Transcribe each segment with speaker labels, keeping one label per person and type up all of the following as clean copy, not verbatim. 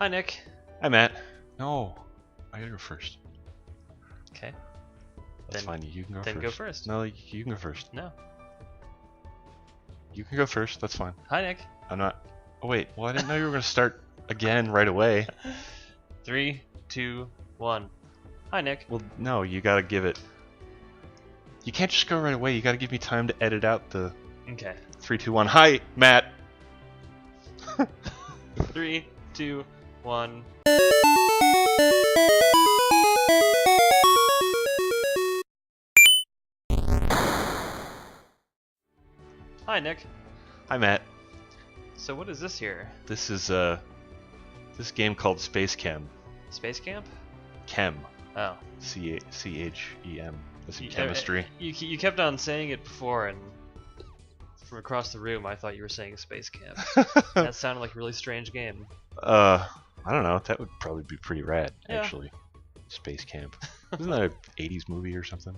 Speaker 1: Hi, Nick.
Speaker 2: Hi, Matt. No, I gotta go first.
Speaker 1: Okay.
Speaker 2: That's fine. You can go
Speaker 1: then
Speaker 2: first.
Speaker 1: go first.
Speaker 2: No, you can go first.
Speaker 1: No.
Speaker 2: You can go first. That's fine.
Speaker 1: Hi, Nick.
Speaker 2: I'm not. Oh wait. Well, I didn't know you were gonna start again right away.
Speaker 1: 3, 2, 1. Hi, Nick.
Speaker 2: Well, no. You gotta give it. You can't just go right away. You gotta give me time to edit out the.
Speaker 1: Okay.
Speaker 2: 3, 2, 1. Hi, Matt.
Speaker 1: 3, 2, 1. Hi, Nick.
Speaker 2: Hi, Matt.
Speaker 1: So what is this here?
Speaker 2: This is this game called SpaceChem.
Speaker 1: Space camp?
Speaker 2: Chem.
Speaker 1: Oh.
Speaker 2: CHEM. That's in chemistry.
Speaker 1: You kept on saying it before, and from across the room, I thought you were saying space camp. That sounded like a really strange game.
Speaker 2: I don't know. That would probably be pretty rad,
Speaker 1: Yeah.
Speaker 2: actually. Space Camp. Isn't that an 80s movie or something?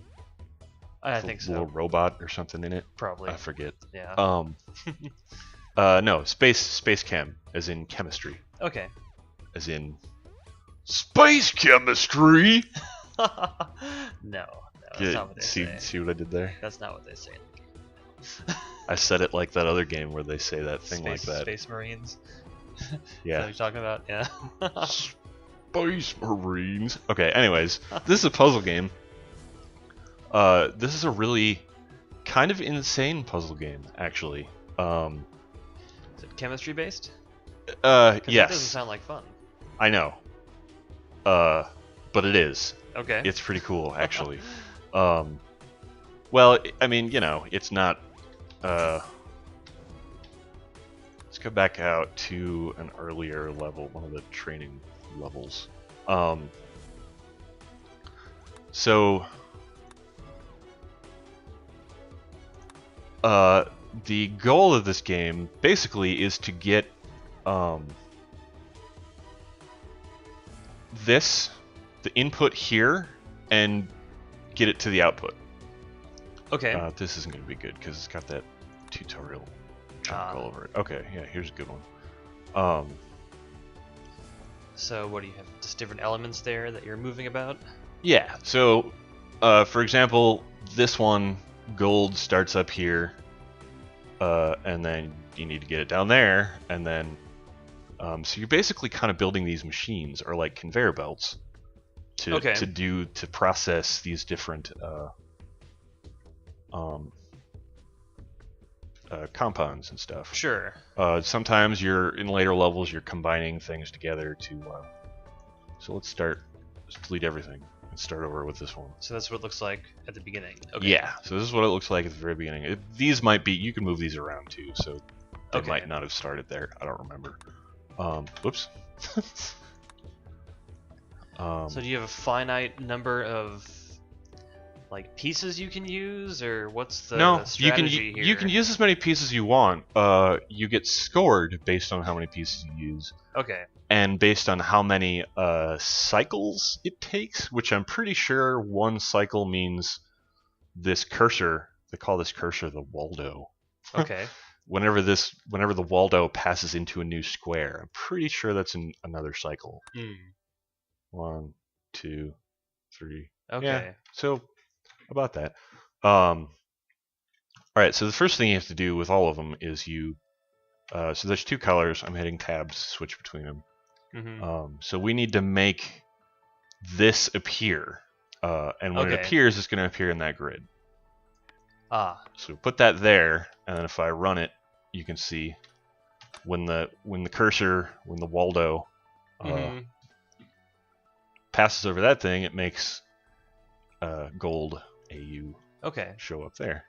Speaker 1: I think so.
Speaker 2: A little robot or something in it?
Speaker 1: Probably.
Speaker 2: I forget.
Speaker 1: Yeah.
Speaker 2: No, space chem, as in chemistry.
Speaker 1: Okay.
Speaker 2: As in space chemistry.
Speaker 1: No, that's not what they say.
Speaker 2: See what I did there?
Speaker 1: That's not what they say.
Speaker 2: I said it like that other game where they say that thing like that.
Speaker 1: Space Marines.
Speaker 2: Yeah.
Speaker 1: Is that what you're talking about? Yeah.
Speaker 2: Space Marines. Okay, anyways, this is a puzzle game. This is a really kind of insane puzzle game, actually.
Speaker 1: Is it chemistry based?
Speaker 2: Yes.
Speaker 1: That doesn't sound like fun.
Speaker 2: I know. But it is.
Speaker 1: Okay.
Speaker 2: It's pretty cool, actually. Well, I mean, you know, it's not. Let's go back out to an earlier level, one of the training levels. So, the goal of this game basically is to get the input here, and get it to the output.
Speaker 1: Okay.
Speaker 2: This isn't going to be good because it's got that tutorial chunk all over it. Okay, yeah, here's a good one.
Speaker 1: So what do you have? Just different elements there that you're moving about?
Speaker 2: Yeah, so for example, this one, gold starts up here, and then you need to get it down there, and then so you're basically kind of building these machines, or like conveyor belts, to process these different compounds and stuff.
Speaker 1: Sure.
Speaker 2: Sometimes in later levels you're combining things together to. So let's delete everything and start over with this one.
Speaker 1: So that's what it looks like at the beginning. Okay.
Speaker 2: Yeah. So this is what it looks like at the very beginning. These might be. You can move these around too, so they might not have started there. I don't remember. Whoops.
Speaker 1: So do you have a finite number of like pieces you can use, or what's the strategy here?
Speaker 2: You can use as many pieces you want. You get scored based on how many pieces you use.
Speaker 1: Okay.
Speaker 2: And based on how many cycles it takes, which I'm pretty sure one cycle means this cursor. They call this cursor the Waldo.
Speaker 1: Okay.
Speaker 2: Whenever the Waldo passes into a new square, I'm pretty sure that's in another cycle. 1, 2, 3.
Speaker 1: Okay.
Speaker 2: Yeah, so about that. All right. So the first thing you have to do with all of them is so there's two colors. I'm hitting tabs to switch between them.
Speaker 1: Mm-hmm.
Speaker 2: So we need to make this appear, and when it appears, it's going to appear in that grid. So put that there, and then if I run it, you can see when the Waldo passes over that thing, it makes gold AU show up there.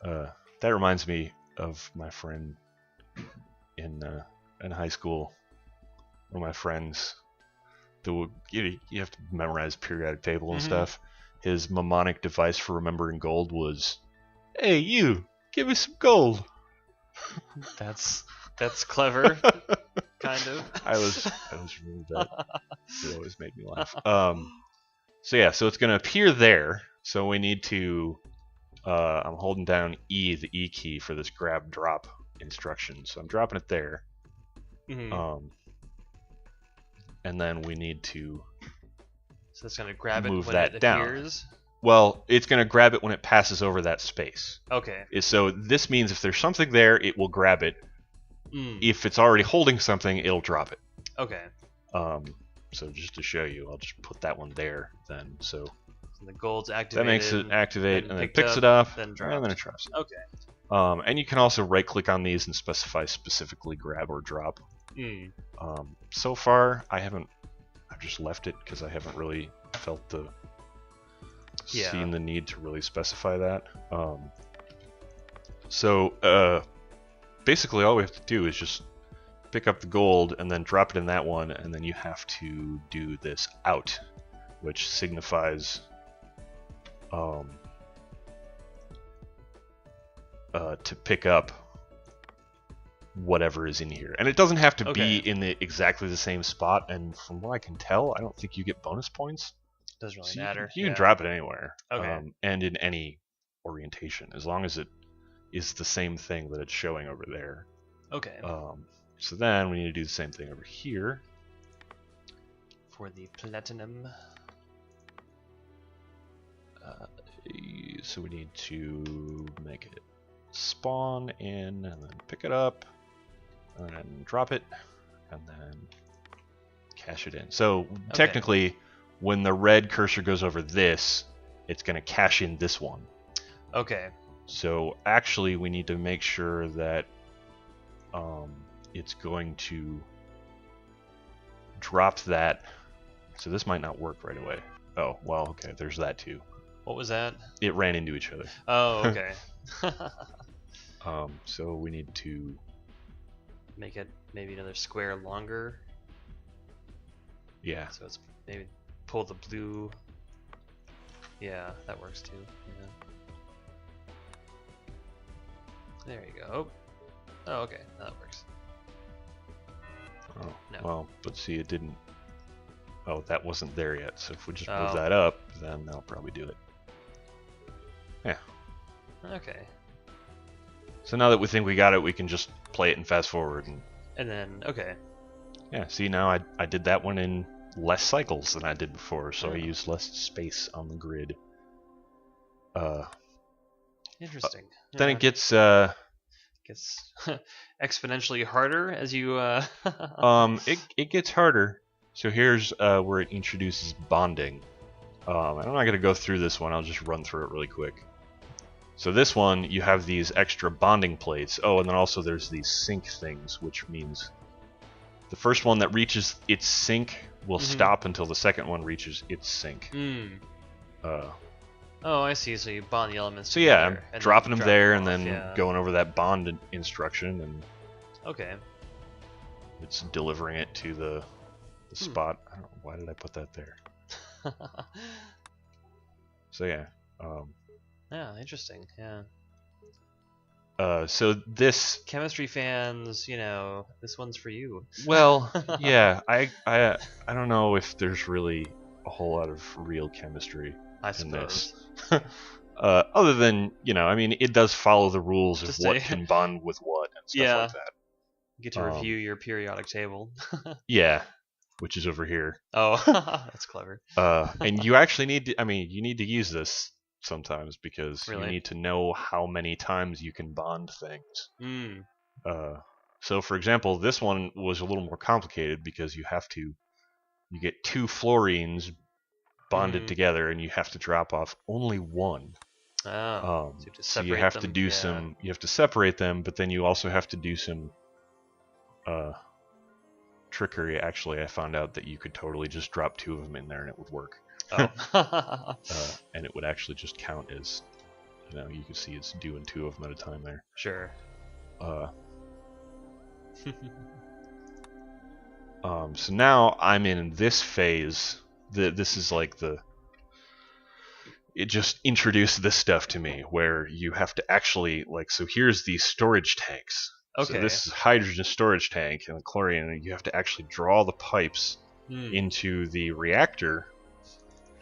Speaker 2: That reminds me of my friend in high school. One of my friends, you have to memorize periodic table and stuff. His mnemonic device for remembering gold was, "Hey, you, give me some gold."
Speaker 1: That's clever, kind of.
Speaker 2: I was really bad. It always made me laugh. So yeah, so it's gonna appear there. So we need to. I'm holding down the E key for this grab drop instruction. So I'm dropping it there. and then we need to
Speaker 1: So it's going to grab it
Speaker 2: move
Speaker 1: when
Speaker 2: that
Speaker 1: it
Speaker 2: down.
Speaker 1: appears?
Speaker 2: Well, it's going to grab it when it passes over that space.
Speaker 1: Okay.
Speaker 2: So this means if there's something there, it will grab it. If it's already holding something, it'll drop it.
Speaker 1: Okay.
Speaker 2: So just to show you, I'll just put that one there then. So
Speaker 1: the gold's activated.
Speaker 2: That makes it activate, and then picks it up, and then it drops it.
Speaker 1: Okay.
Speaker 2: And you can also right-click on these and specify specifically grab or drop. So far, I've just left it because I haven't really felt seen the need to really specify that. Basically all we have to do is just pick up the gold and then drop it in that one, and then you have to do this out, which signifies to pick up whatever is in here. And it doesn't have to be in exactly the same spot, and from what I can tell, I don't think you get bonus points.
Speaker 1: Doesn't really matter.
Speaker 2: You can drop it anywhere.
Speaker 1: Okay.
Speaker 2: And in any orientation, as long as it is the same thing that it's showing over there.
Speaker 1: Okay.
Speaker 2: So then we need to do the same thing over here.
Speaker 1: For the platinum.
Speaker 2: So we need to make it spawn in, and then pick it up, and then drop it, and then cache it in. So technically, when the red cursor goes over this, it's going to cache in this one.
Speaker 1: Okay.
Speaker 2: So actually, we need to make sure that it's going to drop that. So this might not work right away. Oh, well, okay, there's that too.
Speaker 1: What was that?
Speaker 2: It ran into each other.
Speaker 1: Oh, okay.
Speaker 2: So we need to
Speaker 1: make it maybe another square longer.
Speaker 2: Yeah.
Speaker 1: So it's maybe pull the blue. Yeah, that works too. Yeah. There you go. Oh, okay. That works.
Speaker 2: Oh,
Speaker 1: no.
Speaker 2: Well, but see, it didn't. Oh, that wasn't there yet. So if we just move that up, then that'll probably do it. Yeah.
Speaker 1: Okay.
Speaker 2: So now that we think we got it, we can just play it and fast forward.
Speaker 1: And then, okay.
Speaker 2: Yeah, see, now I did that one in less cycles than I did before, so I used less space on the grid.
Speaker 1: Interesting.
Speaker 2: Then it gets
Speaker 1: exponentially harder as you
Speaker 2: it gets harder. So here's where it introduces bonding. And I'm not going to go through this one, I'll just run through it really quick. So this one, you have these extra bonding plates. Oh, and then also there's these sync things, which means the first one that reaches its sync will stop until the second one reaches its sync.
Speaker 1: Oh, I see. So you bond the elements.
Speaker 2: So yeah, I'm dropping them there and
Speaker 1: off,
Speaker 2: then going over that bond instruction, and
Speaker 1: okay,
Speaker 2: it's delivering it to the spot. I don't know, why did I put that there? So yeah.
Speaker 1: Yeah, interesting. Yeah.
Speaker 2: So this
Speaker 1: chemistry fans, this one's for you.
Speaker 2: Well, yeah, I don't know if there's really a whole lot of real chemistry in this. Other than, I mean, it does follow the rules of what can bond with what and stuff like that.
Speaker 1: You get to review your periodic table.
Speaker 2: Yeah, which is over here.
Speaker 1: Oh, that's clever.
Speaker 2: And you actually need to, you need to use this sometimes because you need to know how many times you can bond things. So for example, this one was a little more complicated because you get two fluorines bonded together and you have to drop off only one. So you have to do you have to separate them, but then you also have to do some trickery. Actually, I found out that you could totally just drop two of them in there and it would work. And it would actually just count as, you can see it's doing two of them at a time there.
Speaker 1: Sure.
Speaker 2: So now I'm in this phase. This is like it just introduced this stuff to me where you have to actually, so here's these storage tanks.
Speaker 1: Okay.
Speaker 2: So this is hydrogen storage tank and the chlorine, and you have to actually draw the pipes into the reactor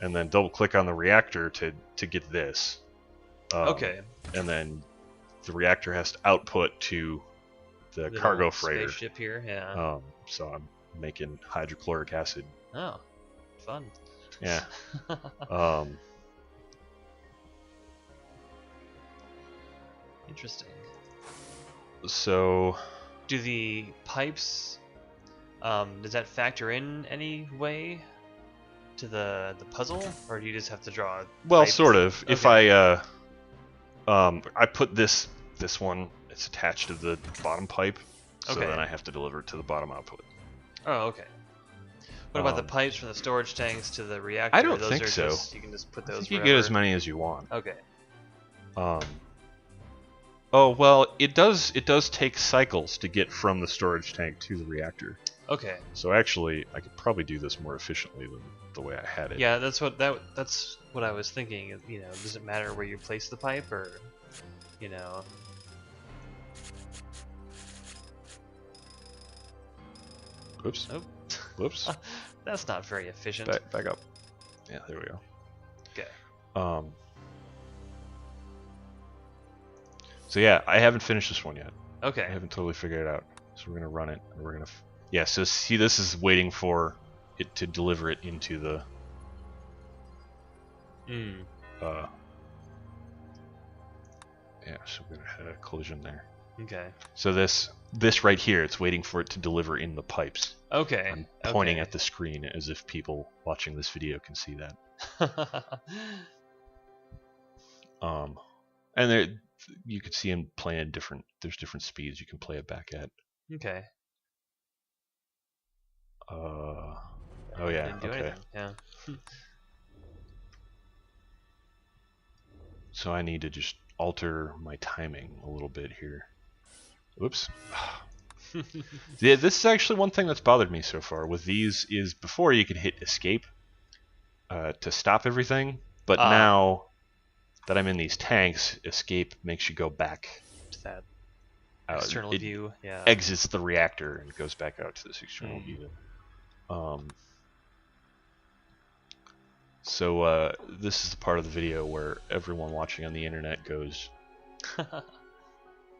Speaker 2: and then double click on the reactor to get this.
Speaker 1: Okay.
Speaker 2: And then the reactor has to output to the cargo freighter.
Speaker 1: Spaceship here, yeah.
Speaker 2: So I'm making hydrochloric acid.
Speaker 1: Oh, fun.
Speaker 2: Yeah.
Speaker 1: Interesting.
Speaker 2: So,
Speaker 1: do the pipes, does that factor in any way to the puzzle, or do you just have to draw?
Speaker 2: Well,
Speaker 1: pipes?
Speaker 2: sort of.
Speaker 1: Okay.
Speaker 2: If I put this one, it's attached to the bottom pipe, so then I have to deliver it to the bottom output.
Speaker 1: Oh, okay. What about the pipes from the storage tanks to the reactor?
Speaker 2: I don't
Speaker 1: those
Speaker 2: think
Speaker 1: are
Speaker 2: so.
Speaker 1: You can just put those.
Speaker 2: I think you get as many as you want.
Speaker 1: Okay.
Speaker 2: Oh well, it does take cycles to get from the storage tank to the reactor.
Speaker 1: Okay.
Speaker 2: So actually, I could probably do this more efficiently than the way I had it.
Speaker 1: Yeah, that's what I was thinking. You know, does it matter where you place the pipe, or, you know?
Speaker 2: Whoops.
Speaker 1: Oh.
Speaker 2: Whoops.
Speaker 1: That's not very efficient.
Speaker 2: Back up. Yeah, there we go.
Speaker 1: Okay.
Speaker 2: So yeah, I haven't finished this one yet.
Speaker 1: Okay.
Speaker 2: I haven't totally figured it out. So we're gonna run it, and we're gonna. Yeah. So see, this is waiting for it to deliver it into the. Yeah. So we're gonna have a collision there.
Speaker 1: Okay.
Speaker 2: So this right here, it's waiting for it to deliver in the pipes.
Speaker 1: Okay.
Speaker 2: I'm pointing at the screen as if people watching this video can see that. And there, you could see him playing there's different speeds you can play it back at.
Speaker 1: Okay.
Speaker 2: Oh yeah.
Speaker 1: Didn't do
Speaker 2: Okay.
Speaker 1: anything. Yeah.
Speaker 2: So I need to just alter my timing a little bit here. Oops. Yeah, this is actually one thing that's bothered me so far with these is before you could hit escape to stop everything, but now that I'm in these tanks, escape makes you go back
Speaker 1: to that external view. Yeah.
Speaker 2: Exits the reactor and goes back out to this external view. So this is the part of the video where everyone watching on the internet goes,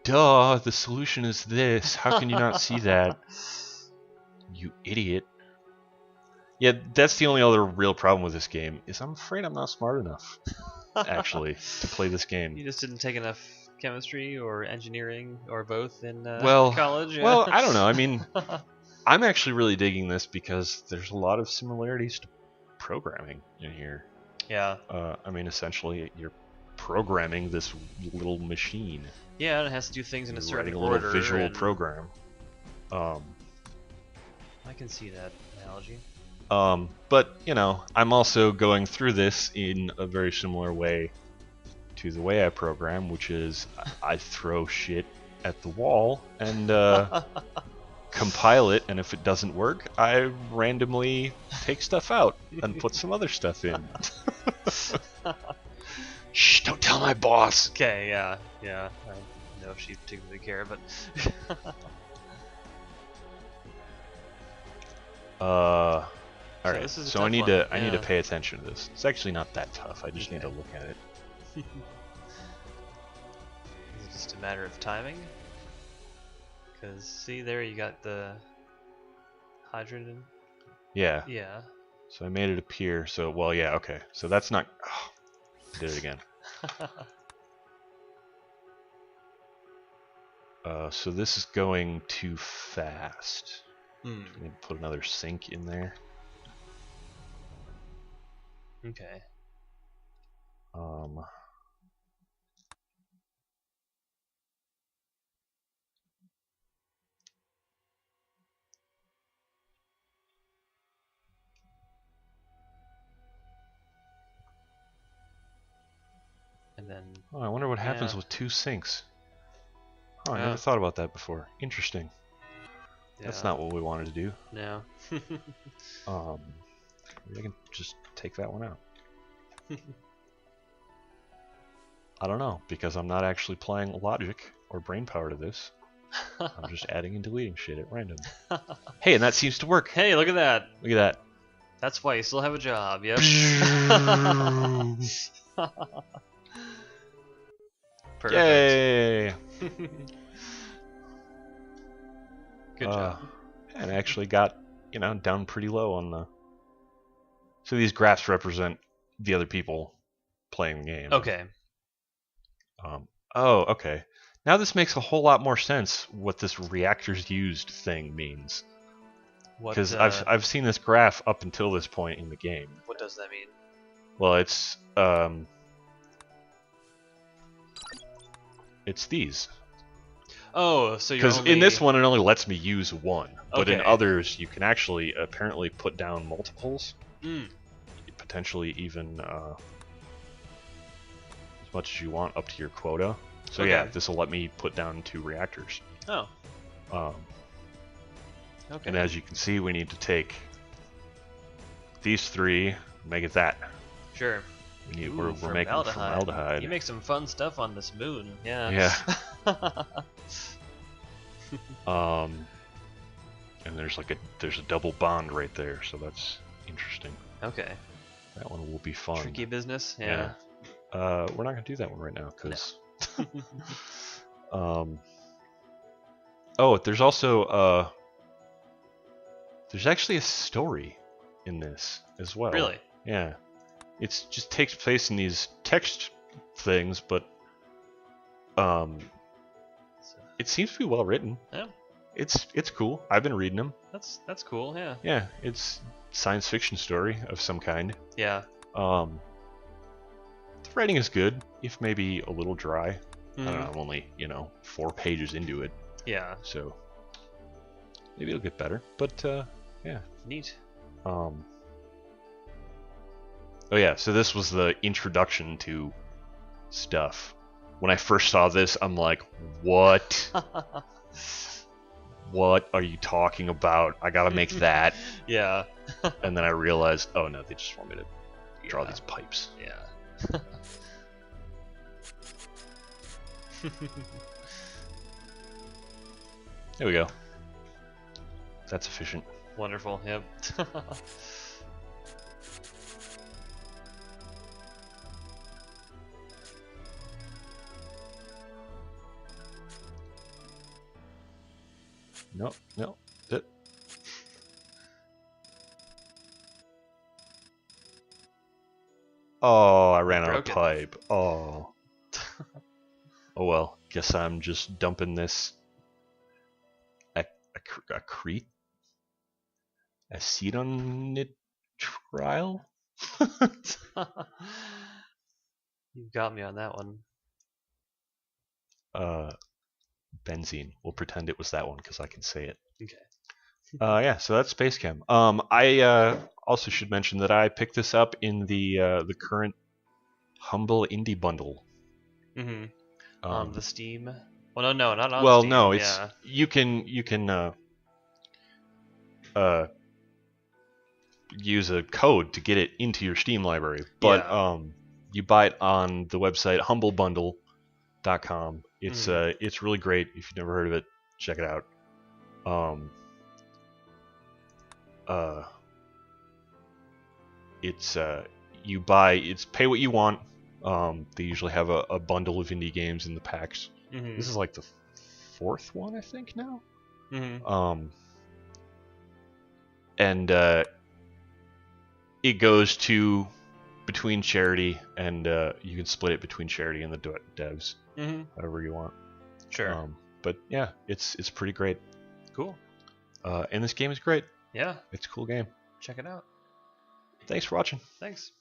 Speaker 2: duh, the solution is this. How can you not see that? You idiot. Yeah, that's the only other real problem with this game, is I'm afraid I'm not smart enough, actually, to play this game.
Speaker 1: You just didn't take enough chemistry or engineering or both in college?
Speaker 2: Well, I don't know. I mean, I'm actually really digging this because there's a lot of similarities to programming in here.
Speaker 1: Yeah.
Speaker 2: I mean, essentially, you're programming this little machine.
Speaker 1: Yeah, and it has to do things in a certain order.
Speaker 2: Writing a little visual program.
Speaker 1: I can see that analogy.
Speaker 2: But, you know, I'm also going through this in a very similar way to the way I program, which is I throw shit at the wall and compile it, and if it doesn't work, I randomly take stuff out and put some other stuff in. Shh, don't tell my boss.
Speaker 1: Okay, yeah. I don't know if she particularly care, but
Speaker 2: all right. So I need to pay attention to this. It's actually not that tough. I just need to look at it.
Speaker 1: Is it just a matter of timing? Because see there, you got the hydrogen.
Speaker 2: Yeah.
Speaker 1: Yeah.
Speaker 2: So I made it appear. So well, yeah. Okay. So that's not. Oh, I did it again. So this is going too fast. I'm gonna put another sink in there.
Speaker 1: Okay. And then.
Speaker 2: Oh, I wonder what happens with two sinks. Oh, I never thought about that before. Interesting. Yeah. That's not what we wanted to do.
Speaker 1: No.
Speaker 2: Maybe I can just take that one out. I don't know, because I'm not actually applying logic or brain power to this. I'm just adding and deleting shit at random. Hey, and that seems to work.
Speaker 1: Hey, look at that.
Speaker 2: Look at that.
Speaker 1: That's why you still have a job, yep. Perfect.
Speaker 2: Yay!
Speaker 1: Good job.
Speaker 2: And I actually got down pretty low on the. So these graphs represent the other people playing the game.
Speaker 1: Okay.
Speaker 2: Oh, okay. Now this makes a whole lot more sense what this reactors used thing means. Because I've seen this graph up until this point in the game.
Speaker 1: What does that mean?
Speaker 2: Well, it's these.
Speaker 1: Oh, so you're
Speaker 2: because in this one it only lets me use one, but in
Speaker 1: Okay.
Speaker 2: others you can actually apparently put down multiples,
Speaker 1: Mm.
Speaker 2: potentially even as much as you want up to your quota. So
Speaker 1: Okay.
Speaker 2: yeah, this will let me put down 2 reactors.
Speaker 1: Oh. Okay.
Speaker 2: And as you can see, we need to take these 3, make it that.
Speaker 1: Sure.
Speaker 2: We're making formaldehyde.
Speaker 1: You make some fun stuff on this moon. Yeah.
Speaker 2: Yeah. And there's a double bond right there, so that's interesting.
Speaker 1: Okay.
Speaker 2: That one will be fun.
Speaker 1: Tricky business. Yeah.
Speaker 2: We're not gonna do that one right now because. Oh, there's also there's actually a story in this as well.
Speaker 1: Really?
Speaker 2: Yeah. It just takes place in these text things, but it seems to be well written.
Speaker 1: Yeah.
Speaker 2: It's cool. I've been reading them.
Speaker 1: That's cool. Yeah.
Speaker 2: Yeah, it's science fiction story of some kind.
Speaker 1: Yeah.
Speaker 2: The writing is good, if maybe a little dry. I don't know, I'm only 4 pages into it.
Speaker 1: Yeah.
Speaker 2: So maybe it'll get better. But yeah.
Speaker 1: Neat.
Speaker 2: Oh yeah, so this was the introduction to stuff. When I first saw this, I'm like, what? What are you talking about? I gotta make that.
Speaker 1: Yeah.
Speaker 2: And then I realized, oh no, they just want me to draw these pipes.
Speaker 1: Yeah.
Speaker 2: There we go. That's efficient.
Speaker 1: Wonderful. Yep.
Speaker 2: No. That. Oh, I ran out of pipe. Oh. Oh well. Guess I'm just dumping this. Accrete? Acetonitrile?
Speaker 1: You got me on that one.
Speaker 2: Benzene. We'll pretend it was that one because I can say it.
Speaker 1: Okay.
Speaker 2: Yeah, so that's SpaceChem. I also should mention that I picked this up in the current Humble Indie Bundle.
Speaker 1: Mm-hmm. On the Steam. Well, no, not on
Speaker 2: well,
Speaker 1: Steam.
Speaker 2: no, it's you can use a code to get it into your Steam library, but you buy it on the website humblebundle.com. It's really great. If you've never heard of it, check it out. It's pay what you want. They usually have a bundle of indie games in the packs.
Speaker 1: Mm-hmm.
Speaker 2: This is like the 4th one, I think, now.
Speaker 1: Mm-hmm.
Speaker 2: And it goes to between charity, and you can split it between charity and the devs, however you want.
Speaker 1: Sure.
Speaker 2: But yeah, it's pretty great.
Speaker 1: Cool.
Speaker 2: And this game is great.
Speaker 1: Yeah.
Speaker 2: It's a cool game.
Speaker 1: Check it out.
Speaker 2: Thanks for watching.
Speaker 1: Thanks.